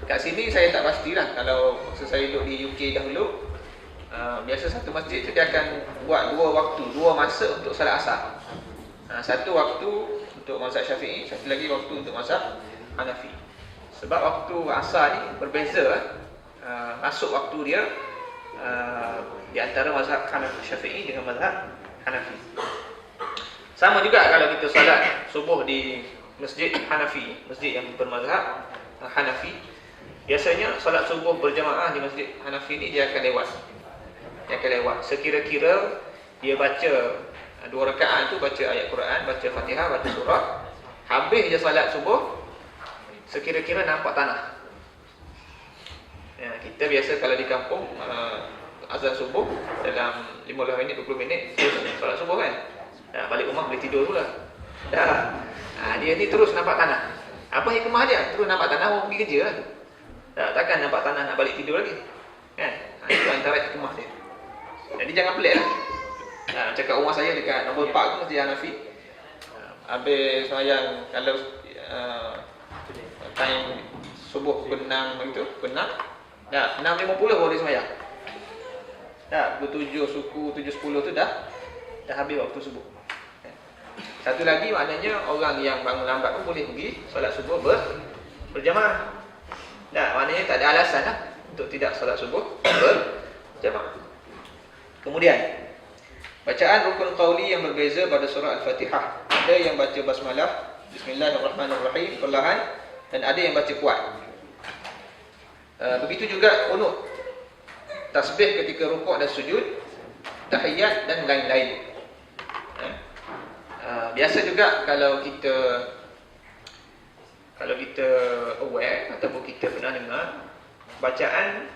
Kat sini saya tak pastilah. Kalau masa saya duduk di UK dahulu, biasa satu masjid tu dia akan buat dua waktu, dua masa untuk salat asar. Satu waktu untuk mazhab Syafi'i, satu lagi waktu untuk mazhab Hanafi. Sebab waktu asar ni berbeza, masuk waktu dia di antara mazhab Syafi'i dengan mazhab Hanafi. Sama juga kalau kita salat subuh di masjid Hanafi, masjid yang bermazhab Hanafi, biasanya salat subuh berjamaah di masjid Hanafi ni dia akan lewat. Sekira-kira dia baca 2 rakaat tu, baca ayat Quran, baca Fatihah, baca surah. Habis je salat subuh, sekira-kira nampak tanah. Kita biasa kalau di kampung, azan subuh dalam 15 minit, 20 minit salat subuh kan. Balik rumah boleh tidur pula. Dia ni terus nampak tanah. Apa hikmah dia? Terus nampak tanah, orang pergi kerja kan. Takkan nampak tanah nak balik tidur lagi kan? Itu antara hikmah dia. Jadi jangan pelik lah. Macam kat rumah saya dekat nombor 4 tu Masjid Hanafi, habis semayang, kalau time subuh pukul 6 begitu, pukul 6, 6.50 baru dia semayang. Pukul 7 suku, 7.10 tu dah habis waktu subuh. Satu lagi maknanya orang yang bangun lambat pun boleh pergi solat subuh berjamaah. Maknanya tak ada alasan lah untuk tidak solat subuh berjamaah. Kemudian bacaan rukun qauli yang berbeza pada surah Al-Fatihah. Ada yang baca basmalah, Bismillahirrahmanirrahim, perlahan, dan ada yang baca kuat. Begitu juga qunut, tasbih ketika rukuk dan sujud, tahiyat dan lain-lain. Biasa juga kalau kita aware ataupun kita pernah dengar bacaan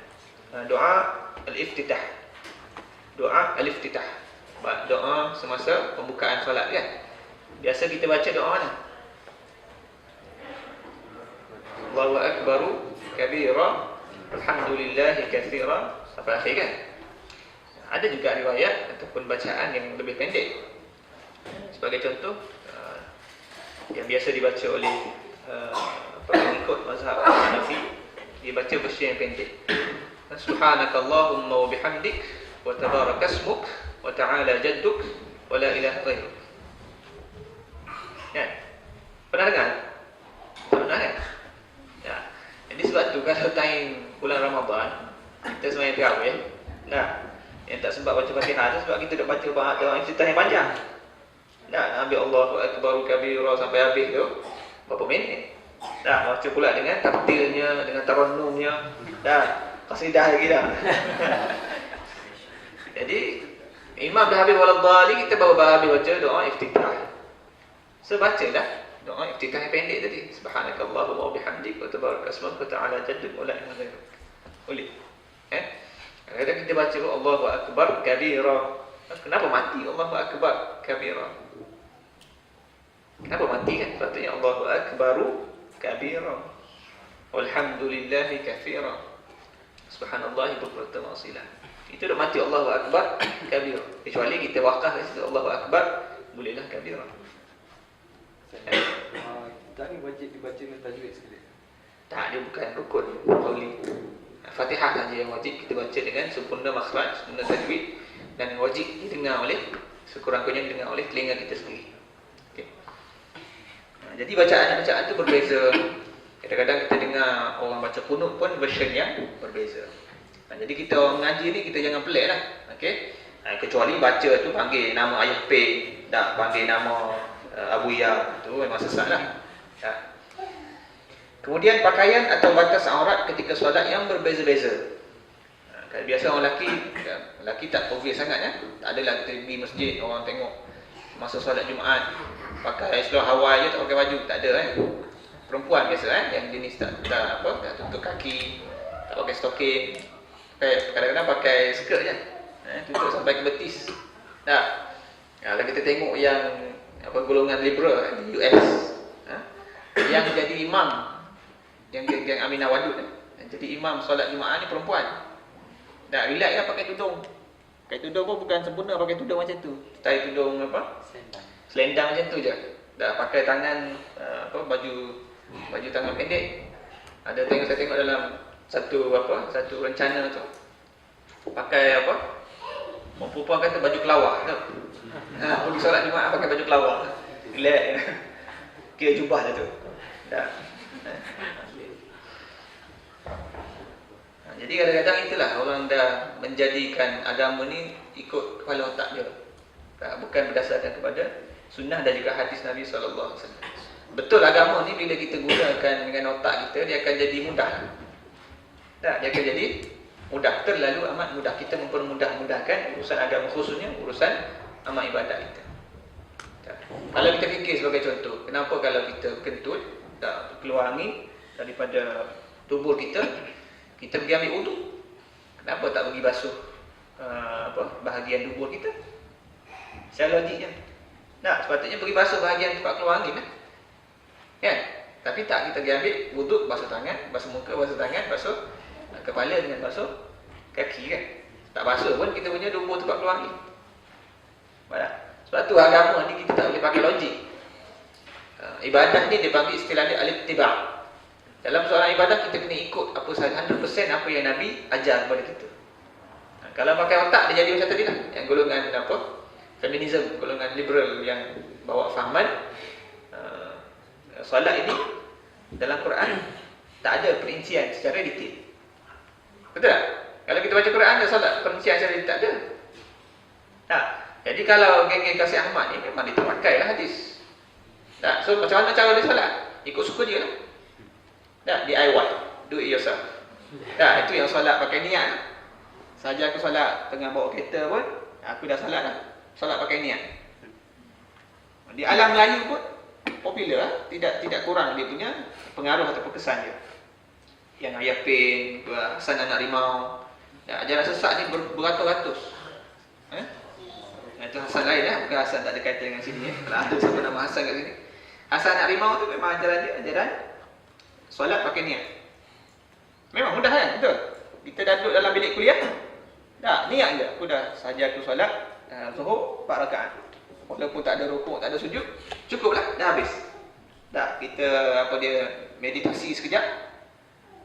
doa al-iftitah. Doa al-iftitah, doa semasa pembukaan solat kan. Biasa kita baca doa mana? Allahu akbaru kabira, alhamdulillahi katsira, sampai akhir kan. Ada juga riwayat ataupun bacaan yang lebih pendek. Sebagai contoh, yang biasa dibaca oleh pengikut mazhab Hanafi, dia baca versi yang pendek. Subhanakallahumma wa bihamdik wa tabarakasmuk wa ta'ala jadduk wa la ilaha ghairuk. Kan? Pernah dengar? Pernah kan? Jadi sebab tu kalau time bulan Ramadan kita sembahyang tarawih, yang tak sempat baca Fatihah tu sebab kita dah baca doa iftitah yang panjang. Ambil Allahu akbar kabira sampai habis tu berapa minit. Baca pula dengan tartilnya, dengan tarannumnya, qasidah lagi dah. Jadi imam dah habis waladhdallin, kita baru habis baca doa iftitah. Sebacalah doa iftitah yang pendek tadi. Subhanakallahumma wa bihamdik wa tabarakasmuka wa ta'ala jadduk wa la ilaha ghairuk. Boleh. Kadang-kadang kita baca Allahu akbar kabira. Kenapa mati Allahu akbar kabira? Kenapa mati kan? Sepatutnya Allahu akbaru kabira, walhamdulillahi katsira, subhanallahi bukratan wa asila. Itu dah mati Allahu akbar kabira. Kecuali kita wakaf kat situ Allahu akbar, bolehlah kabira. Tadi wajib dibaca dengan tajwid sekali. Tak, dia bukan rukun qauli. Fatihah saja yang wajib kita baca dengan sempurna makhraj, sempurna tajwid, dan wajib didengar oleh sekurang-kurangnya didengar oleh telinga kita sendiri. Okay. Jadi bacaan-bacaan itu berbeza. Kadang-kadang kita dengar orang baca qunut pun version yang berbeza. Jadi kita orang mengaji ni kita jangan pelik lah. Okay. Kecuali baca tu panggil nama ayah P, tak panggil nama Abu Ya, tu memang sesat lah. Kemudian pakaian atau batas aurat ketika solat yang berbeza-beza. Biasa orang lelaki tak obvious sangat ya. Tak adalah kita pergi masjid orang tengok masa solat Jumaat pakai seluar Hawaii je, tak pakai baju, tak ada kan. Perempuan biasa yang jenis tak tutup kaki, tak pakai stocking, kadang-kadang pakai skirt je, tutup sampai ke betis. Kalau kita tengok yang golongan liberal di US, yang jadi imam, yang geng Aminah Wadud, jadi imam solat Jumaat ni perempuan. Dah relax lah pakai tudung. Pakai tudung pun bukan sempurna pakai tudung macam tu. Tai tudung selendang macam tu je. Dah pakai tangan baju tangan pendek. Saya tengok dalam satu rencana tu, pakai perempuan kata baju kelawar tu. Pergi solat Jumaat pakai baju kelawar. Relax. Kira jubah lah tu. Dah. Jadi kadang-kadang itulah orang dah menjadikan agama ni ikut kepala otak dia. Bukan berdasarkan kepada sunnah dan juga hadis Nabi SAW. Betul, agama ni bila kita gunakan dengan otak kita, dia akan jadi mudah. Dia akan jadi mudah, terlalu amat mudah. Kita mempermudah-mudahkan urusan agama, khususnya urusan amal ibadat kita. Kalau kita fikir sebagai contoh, kenapa kalau kita kentut, keluar angin daripada tubuh kita, kita pergi ambil wudu, kenapa tak pergi basuh bahagian tubuh kita? Secara logiknya, sepatutnya pergi basuh bahagian tempat keluar angin lah. Kan? Tapi tak, kita pergi ambil wudu, basuh tangan, basuh muka, basuh tangan, basuh kepala dengan basuh kaki kan. Tak basuh pun kita punya tubuh tempat keluar angin. Sebab tu agama ni kita tak boleh pakai logik. Ibadah ni dia panggil istilah dia al-ittiba'. Dalam soalan ibadah kita kena ikut apa sahaja 100% apa yang Nabi ajar kepada kita. Kalau pakai otak dia jadi macam tadi lah, yang golongan feminism, golongan liberal yang bawa fahaman solat ini dalam Quran tak ada perincian secara detail. Betul tak? Kalau kita baca Quran ada solat perincian secara detail, tak ada. Jadi kalau geng-geng Kasih Ahmad ni memang dia terpakai lah hadis. So macam mana cara dia solat? Ikut suka dia lah. DIY, do it yourself. Itu yang solat pakai niat. Saja aku solat tengah bawa kereta pun, aku dah solat dah. Solat pakai niat. Di alam Melayu pun popular lah. Tidak kurang dia punya pengaruh atau kesan dia. Yang Ayah Pin, Hasan Anak Rimau. Ajaran sesat ni beratus-ratus. Itu Hasan lain lah, bukan Hasan tak ada kaitan dengan sini. Kalau ada siapa nama Hasan kat sini, Hasan Anak Rimau tu memang ajaran dia, ajaran solat pakai niat. Memang mudah kan? Betul? Kita dah duduk dalam bilik kuliah, niat je. Aku dah saja aku solat Zuhur 4 rakaat. Walaupun tak ada rukuk, tak ada sujud, cukuplah, dah habis. Kita meditasi sekejap,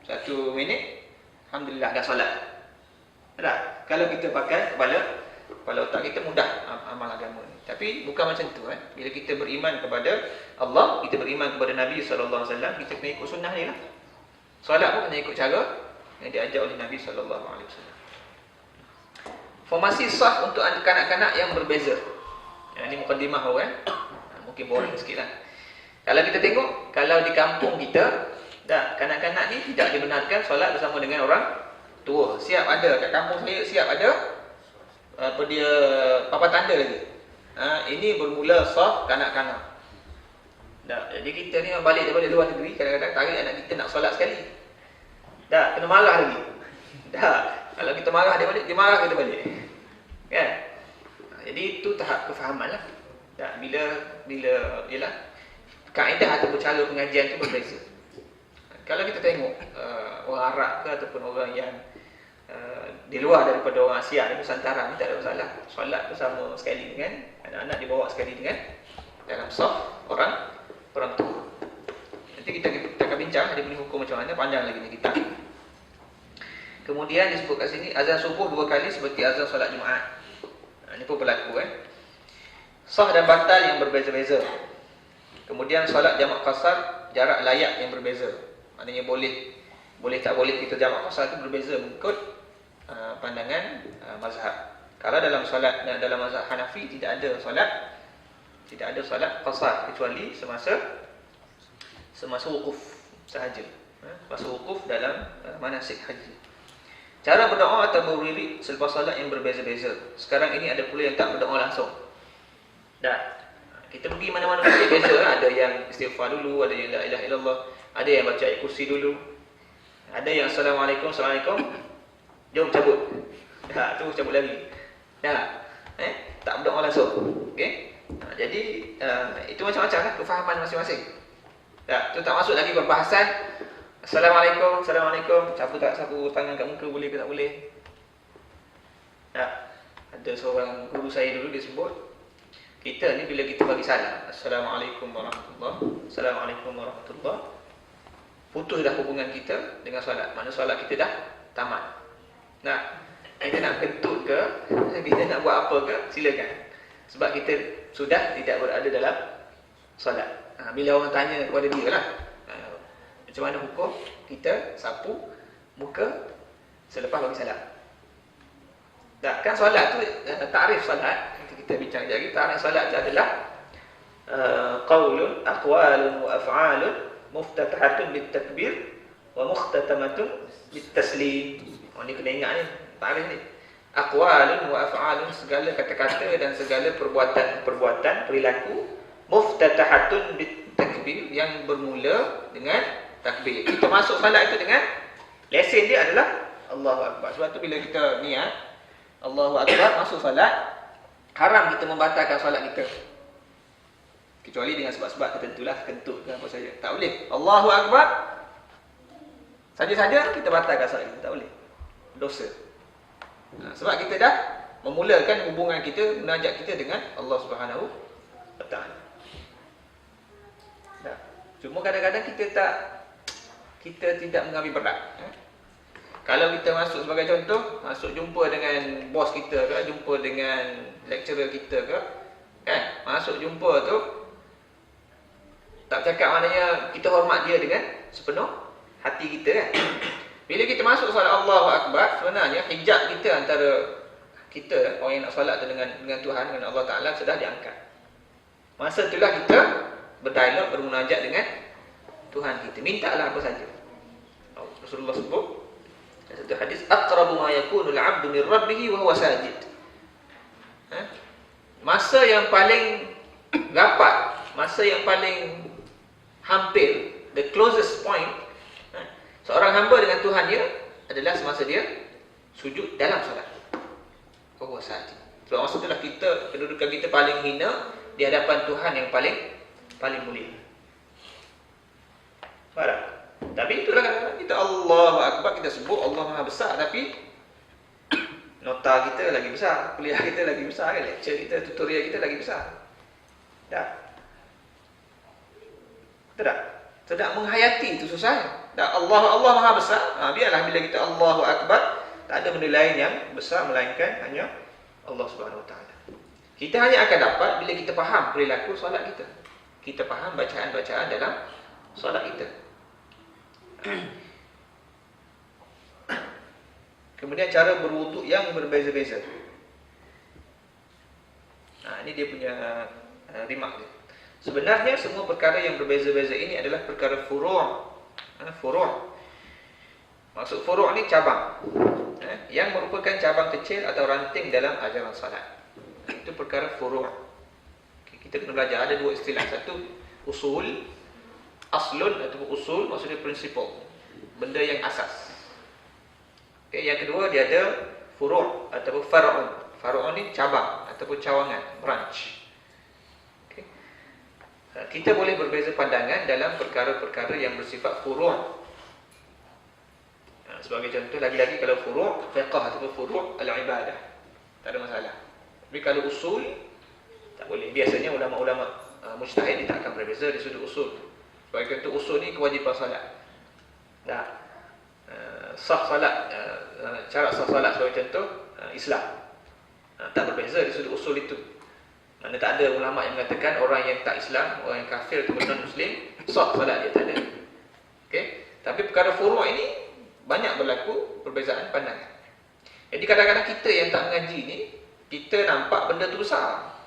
1 minit, alhamdulillah dah solat. Kalau kita pakai kepala otak kita, mudah amal agama ni. Tapi bukan macam tu kan. Bila kita beriman kepada Allah, kita beriman kepada Nabi SAW, kita kena ikut sunnah ni lah. Solat pun kena ikut cara yang diajar oleh Nabi SAW. Formasi saf untuk kanak-kanak yang berbeza. Ini mukadimah kan. Mungkin boring sikit lah. Kalau kita tengok, kalau di kampung kita, kanak-kanak ni tidak dibenarkan solat bersama dengan orang tua. Siap ada kat kampung saya, siap ada papan tanda lagi. Ini bermula saf kanak-kanak. Jadi kita ni balik daripada luar negeri, kadang-kadang tarik anak kita nak solat sekali. Kena marah lagi. Kalau kita marah dia balik, dia marah kita balik. Kan? Jadi itu tahap kefahaman lah. Bila ialah kaedah atau cara pengajian tu berbeza. Kalau kita tengok orang Arab ke ataupun orang yang di luar daripada orang Asia dan Nusantara ni, tak ada masalah. Solat bersama sekali dengan anak-anak, dibawa sekali dengan dalam saf orang tua. Nanti kita akan bincang dia punya hukum macam mana, panjang lagi ni kita. Kemudian disebut kat sini azan subuh 2 kali seperti azan solat Jumaat. Ini pun berlaku kan. Sah dan batal yang berbeza-beza. Kemudian solat jamak qasar, jarak layak yang berbeza. Maknanya boleh tak boleh kita jamak qasar itu berbeza mengikut pandangan mazhab. Kalau dalam mazhab Hanafi tidak ada solat qasar kecuali semasa wukuf sahaja. Masa wukuf dalam manasik haji. Cara berdoa atau berwirid selepas solat yang berbeza-beza. Sekarang ini ada pula yang tak berdoa langsung. Kita pergi mana-mana masjid beza lah. Ada yang istighfar dulu, ada yang la ilaha illallah, ada yang baca ayat kursi dulu, ada yang assalamualaikum, jom cabut. Tu cabut lagi. Tak berdoa langsung. Okey. Jadi itu macam-macam lah kefahaman masing-masing. Tu tak masuk lagi perbahasan Assalamualaikum, sapu tangan kat muka boleh ke tak boleh. Ada seorang guru saya dulu dia sebut, kita ni bila kita bagi salam Assalamualaikum warahmatullahi, Assalamualaikum warahmatullahi, putus dah hubungan kita dengan solat. Mana solat kita dah tamat. Nah, kita nak kentut ke, kita nak buat apa ke, silakan. Sebab kita sudah tidak berada dalam solat. Bila orang tanya kepada dia lah, macam mana hukum kita sapu muka selepas bagi salam. Kan solat tu, takrif solat, kita bincang lagi, takrif solat tu adalah qaulun, aqwalun wa af'alun muftatahatun bitakbir wa mukhtatamatun bitaslim. Ni kena ingat ni, takrif ni. Aqwalun wa af'alun, segala kata-kata dan segala perbuatan perilaku, muftatahatun bitakbir, yang bermula dengan takbir. Kita masuk solat itu dengan lesen dia adalah Allahu Akbar. Sebab tu bila kita niat Allahu Akbar masuk solat, haram kita membatalkan solat kita. Kecuali dengan sebab-sebab tertentulah, kentut ke apa saja. Tak boleh. Allahu Akbar saja-saja kita batalkan solat kita, tak boleh. Dosa. Sebab kita dah memulakan hubungan kita, munajat kita dengan Allah Subhanahu wa taala. Cuma kadang-kadang kita tidak mengambil berat. Kalau kita masuk sebagai contoh, masuk jumpa dengan bos kita ke, jumpa dengan lecturer kita ke, kan? Masuk jumpa tu tak cakap, maknanya kita hormat dia dengan sepenuh hati kita, kan? Bila kita masuk solat Allahu Akbar, sebenarnya hijab kita antara kita, orang yang nak solat tu dengan Tuhan, dengan Allah Ta'ala, sudah diangkat. Masa itulah kita berdialog, bermunajat dengan Tuhan kita. Mintalah apa saja. Rasulullah sebut satu hadis, aqrabu ma yakunul 'abdu min rabbih wa huwa sajid. Masa yang paling rapat, masa yang paling hampir, the closest point seorang hamba dengan Tuhannya adalah semasa dia sujud dalam solat. Wa huwa sajid. Sebab masa itulah kita, kedudukan kita paling hina di hadapan Tuhan yang paling mulia. Faham? Tapi itulah kadang-kadang kita Allahu Akbar, kita sebut Allah Maha Besar, tapi nota kita lagi besar, kuliah kita lagi besar, kan? Lecture kita, tutorial kita lagi besar. Tidak menghayati itu susah. Allah Maha Besar. Biarlah bila kita Allahu Akbar, tak ada benda lain yang besar melainkan hanya Allah Subhanahu Wa Taala. Kita hanya akan dapat bila kita faham perilaku solat kita. Kita faham bacaan-bacaan dalam solat kita. Kemudian cara berwuduk yang berbeza-beza. Ini dia punya remark dia. Sebenarnya semua perkara yang berbeza-beza ini adalah perkara furu'. Furu'. Maksud furu' ni cabang. Yang merupakan cabang kecil atau ranting dalam ajaran salat. Itu perkara furu'. Kita kena belajar, ada dua istilah. Satu usul, aslun atau usul, maksudnya prinsipal, benda yang asas. Yang kedua dia ada furu' atau far'un. Far'un ni cabang ataupun cawangan, branch. Kita boleh berbeza pandangan dalam perkara-perkara yang bersifat furu'. Sebagai contoh, lagi-lagi kalau furu' fiqh ataupun furu' al-ibadah, tak ada masalah. Tapi kalau usul, tak boleh. Biasanya ulama-ulama mujtahid dia tak akan berbeza di sudut usul. Sebagai contoh, usul ni kewajipan solat. Sah solat, syarat sah solat sebagai contoh, Islam. Tak berbeza di sudut usul itu. Mana tak ada ulama yang mengatakan orang yang tak Islam, orang yang kafir atau non-Muslim, sah solat dia, tak ada. Tapi perkara furu' ini banyak berlaku perbezaan pandangan. Jadi kadang-kadang kita yang tak mengaji ni, kita nampak benda tu besar.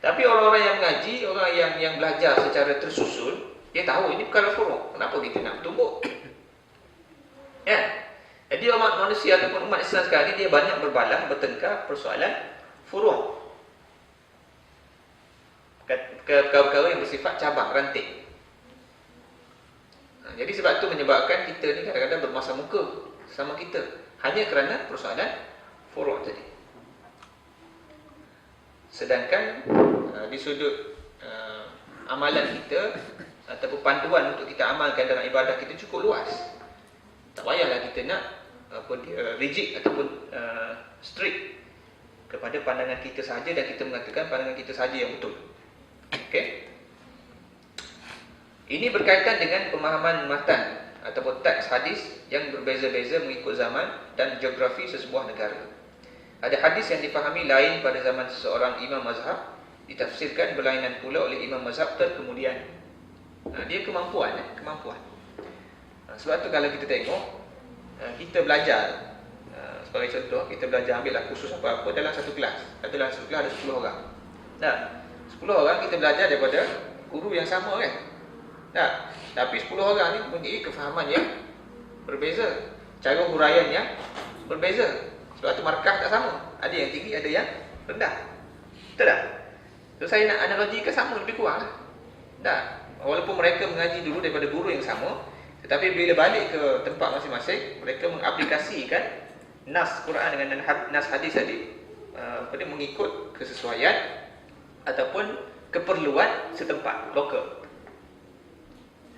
Tapi orang-orang yang mengaji, orang yang belajar secara tersusun, dia tahu ini perkara furu'. Kenapa kita nak bertumbuk? Jadi umat manusia ataupun umat Islam sekarang ni, dia banyak berbalah, bertengkar persoalan furu'. Perkara-perkara yang bersifat cabang, ranting. Jadi sebab tu menyebabkan kita ni kadang-kadang bermasa muka sama kita, hanya kerana persoalan furu' tadi. Sedangkan di sudut amalan kita ataupun panduan untuk kita amalkan dalam ibadah kita cukup luas. Tak payahlah kita nak rigid ataupun strict kepada pandangan kita sahaja dan kita mengatakan pandangan kita sahaja yang betul. Ini berkaitan dengan pemahaman matan ataupun teks hadis yang berbeza-beza mengikut zaman dan geografi sesebuah negara. Ada hadis yang dipahami lain pada zaman seseorang imam mazhab, ditafsirkan berlainan pula oleh imam mazhab terkemudian. Dia kemampuan. Sebab tu kalau kita tengok, kita belajar, sebagai contoh, kita belajar ambillah kursus apa-apa dalam satu kelas. Dalam satu kelas ada 10 orang. 10 orang kita belajar daripada guru yang sama kan. Tapi 10 orang ni mempunyai kefahaman yang berbeza, cara huraian yang berbeza. Sebab tu markah tak sama. Ada yang tinggi, ada yang rendah. Betul tak? So saya nak analogikan sama lebih kurang lah. Walaupun mereka mengaji dulu daripada guru yang sama, tetapi bila balik ke tempat masing-masing, mereka mengaplikasikan nas Quran dengan nas hadis tadi pada mengikut kesesuaian ataupun keperluan setempat, lokal.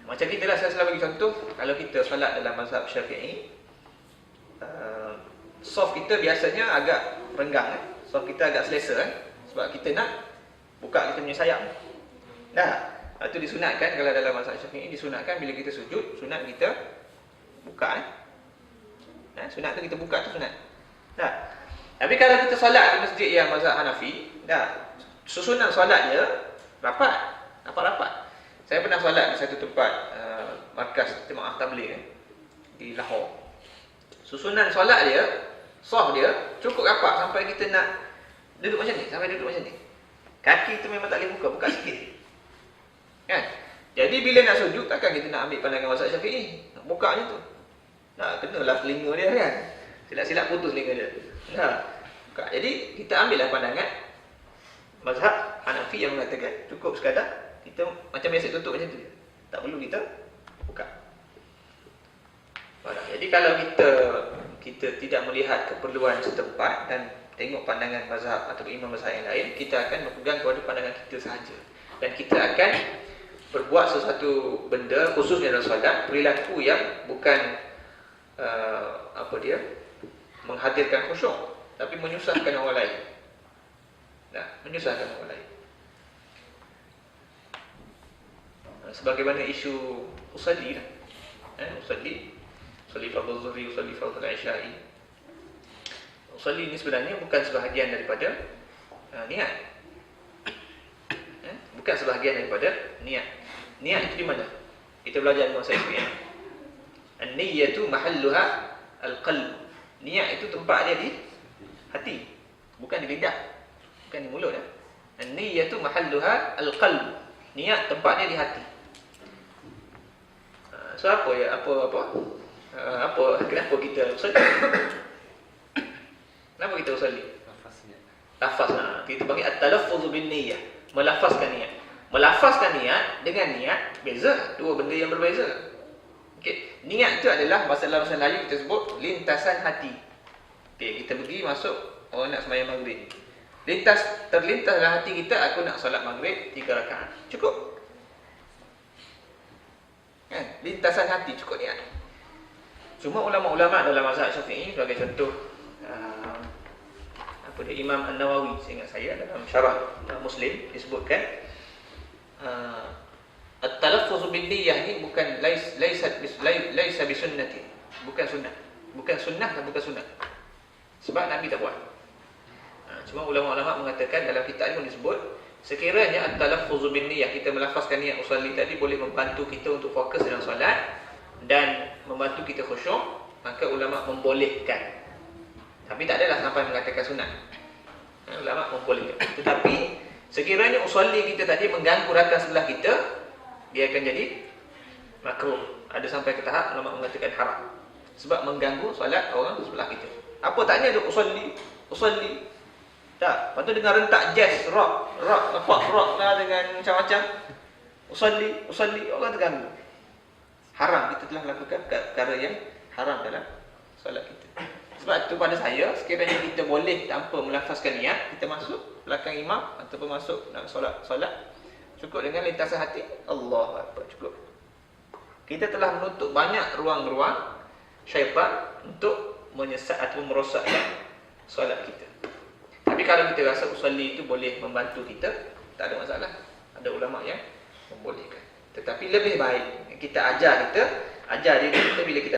Macam kita lah, saya selalu bagi contoh, kalau kita solat dalam mazhab Syafi'i, soft kita biasanya agak renggang, soft kita agak selesa sebab kita nak buka kita punya sayap. Itu disunatkan, kalau dalam mazhab Syafi'i disunatkan bila kita sujud, sunat kita buka. Sunat tu kita buka tu sunat. Tapi kalau kita solat di masjid yang mazhab Hanafi, susunan solat dia rapat. Saya pernah solat di satu tempat markas jemaah tabligh di Lahore. Susunan solat dia, soft dia cukup rapat sampai kita nak duduk macam ni, Kaki tu memang tak boleh buka sikit. Kan? Jadi bila nak sujud, takkan kita nak ambil pandangan mazhab Syafi'i, nak buka macam tu. Kenalah telinga dia kan. Silap-silap putus telinga dia. Buka. Jadi kita ambillah pandangan mazhab Hanafi yang mengatakan cukup sekadar kita macam biasa tutup macam tu. Tak perlu kita buka. Jadi kalau kita tidak melihat keperluan setempat dan tengok pandangan mazhab atau imam mazhab yang lain, kita akan berpegang kepada pandangan kita sahaja. Dan kita akan berbuat sesuatu benda khususnya dalam solat, perilaku yang bukan menghadirkan khusyuk, tapi menyusahkan orang lain. Menyusahkan orang lain. Sebagaimana isu usalli lah. Usalli fardhu zuhri, usalli fardhu al-isya'i. Usalli ni sebenarnya bukan sebahagian daripada niat. Bukan sebahagian daripada niat. Niat itu di mana? Kita belajar di masa SPM. An-niyyatu mahalluha al-qalb. Niat itu tempat dia di hati, bukan di lidah, bukan di mulut. An-niyyatu mahalluha al-qalb. Niat tempat dia di hati. So kenapa kita usalli? Kenapa kita usalli? Lafaz. Kita panggil at-talaffuz bin niyyah. Melafazkan niat. Melafazkan niat dengan niat beza, dua benda yang berbeza. Okey, niat itu adalah bahasa Melayu kita sebut lintasan hati. Okey, kita pergi masuk nak sembahyang maghrib. Terlintas dalam hati kita, aku nak solat maghrib 3 rakaat. Cukup. Kan? Lintasan hati cukup niat. Cuma ulama-ulama dalam mazhab Syafi'i, sebagai contoh Imam An-Nawawi, seingat saya dalam syarah Muslim disebutkan at-talaffuz bin niyyah ni bukan laisa bi sunnati, bukan sunnah dan bukan sunnah, sebab Nabi tak buat. Cuma ulama-ulama mengatakan dalam kitab ini disebut sekiranya at-talaffuz bin niyyah, kita melafazkan niat usalli tadi, boleh membantu kita untuk fokus dalam solat dan membantu kita khusyuk, maka ulama membolehkan. Tapi tak adalah sampai mengatakan sunat. Ulama membolehkan. Tetapi sekiranya usalli kita tadi mengganggu rakan sebelah kita, dia akan jadi makruh. Ada sampai ke tahap ulama mengatakan haram, sebab mengganggu solat orang sebelah kita. Apa taknya duk usalli. Tak, lepas tu dengar rentak jazz, rock lah dengan macam-macam. Usalli orang terganggu. Haram, kita telah melakukan perkara yang haram dalam solat kita. Sebab itu pada saya, sekiranya kita boleh tanpa melafazkan niat, kita masuk belakang imam ataupun masuk nak solat, cukup dengan lintasan hati, Allahu Akbar, cukup. Kita telah menutup banyak ruang-ruang syaitan untuk menyesat atau merosakkan solat kita. Tapi kalau kita rasa usalli itu boleh membantu kita, tak ada masalah. Ada ulama yang membolehkan. Tetapi lebih baik kita ajar dia kita bila kita